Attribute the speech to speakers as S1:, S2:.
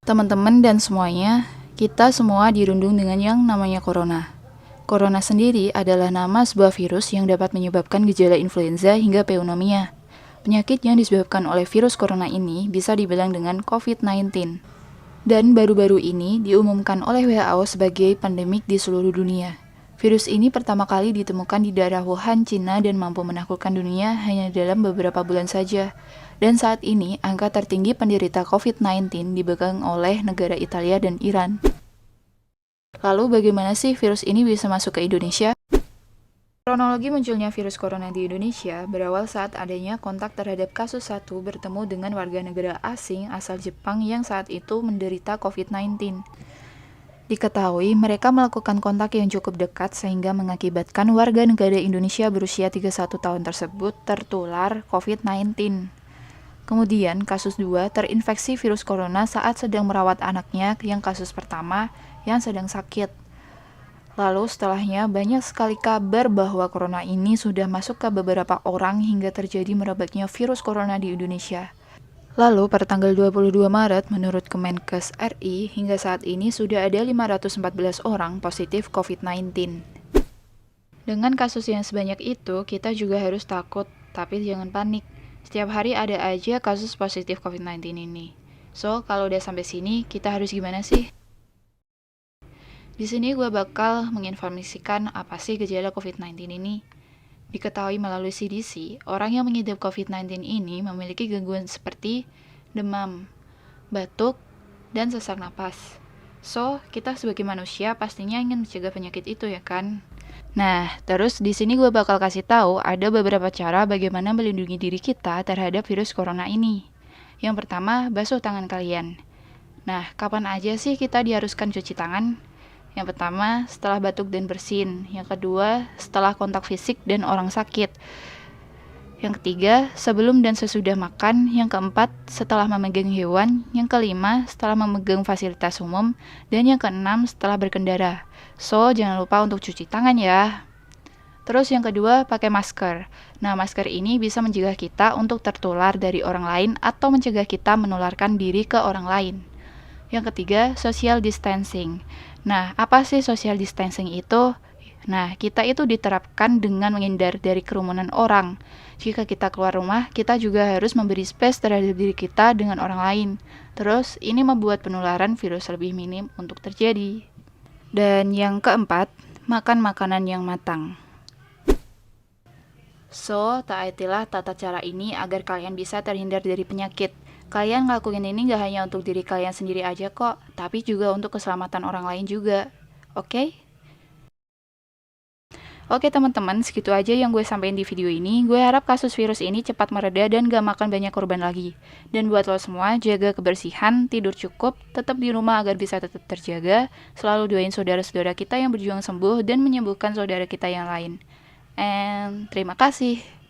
S1: Teman-teman dan semuanya, kita semua dirundung dengan yang namanya corona. Corona sendiri adalah nama sebuah virus yang dapat menyebabkan gejala influenza hingga pneumonia. Penyakit yang disebabkan oleh virus corona ini bisa dibilang dengan COVID-19. Dan baru-baru ini diumumkan oleh WHO sebagai pandemik di seluruh dunia. Virus ini pertama kali ditemukan di daerah Wuhan, Cina, dan mampu menaklukkan dunia hanya dalam beberapa bulan saja. Dan saat ini, angka tertinggi penderita COVID-19 dipegang oleh negara Italia dan Iran. Lalu bagaimana sih virus ini bisa masuk ke Indonesia? Kronologi munculnya virus corona di Indonesia berawal saat adanya kontak terhadap kasus 1 bertemu dengan warga negara asing asal Jepang yang saat itu menderita COVID-19. Diketahui mereka melakukan kontak yang cukup dekat sehingga mengakibatkan warga negara Indonesia berusia 31 tahun tersebut tertular COVID-19. Kemudian kasus 2 terinfeksi virus corona saat sedang merawat anaknya yang kasus pertama yang sedang sakit. Lalu setelahnya banyak sekali kabar bahwa corona ini sudah masuk ke beberapa orang hingga terjadi merebaknya virus corona di Indonesia. Lalu pada tanggal 22 Maret menurut Kemenkes RI hingga saat ini sudah ada 514 orang positif COVID-19. Dengan kasus yang sebanyak itu kita juga harus takut, tapi jangan panik. Setiap hari ada aja kasus positif COVID-19 ini. So, kalau udah sampai sini kita harus gimana sih? Di sini gue bakal menginformasikan apa sih gejala COVID-19 ini. Diketahui melalui CDC, orang yang mengidap COVID-19 ini memiliki gangguan seperti demam, batuk, dan sesak napas. So, kita sebagai manusia pastinya ingin mencegah penyakit itu ya kan? Nah, terus di sini gue bakal kasih tahu ada beberapa cara bagaimana melindungi diri kita terhadap virus corona ini. Yang pertama, basuh tangan kalian. Nah, kapan aja sih kita diharuskan cuci tangan? Yang pertama, setelah batuk dan bersin. Yang kedua, setelah kontak fisik dan orang sakit. Yang ketiga, sebelum dan sesudah makan. Yang keempat, setelah memegang hewan. Yang kelima, setelah memegang fasilitas umum. Dan yang keenam, setelah berkendara. So, jangan lupa untuk cuci tangan ya. Terus yang kedua, pakai masker. Nah, masker ini bisa mencegah kita untuk tertular dari orang lain atau mencegah kita menularkan diri ke orang lain. Yang ketiga, social distancing. Nah, apa sih social distancing itu? Nah, kita itu diterapkan dengan menghindar dari kerumunan orang. Jika kita keluar rumah, kita juga harus memberi space terhadap diri kita dengan orang lain. Terus, ini membuat penularan virus lebih minim untuk terjadi. Dan yang keempat, makan makanan yang matang. So, taatilah tata cara ini agar kalian bisa terhindar dari penyakit. Kalian ngelakuin ini gak hanya untuk diri kalian sendiri aja kok, tapi juga untuk keselamatan orang lain juga. Oke? Oke teman-teman, segitu aja yang gue sampaikan di video ini. Gue harap kasus virus ini cepat mereda dan gak makan banyak korban lagi. Dan buat lo semua, jaga kebersihan, tidur cukup, tetap di rumah agar bisa tetap terjaga. Selalu doain saudara-saudara kita yang berjuang sembuh dan menyembuhkan saudara kita yang lain. And terima kasih.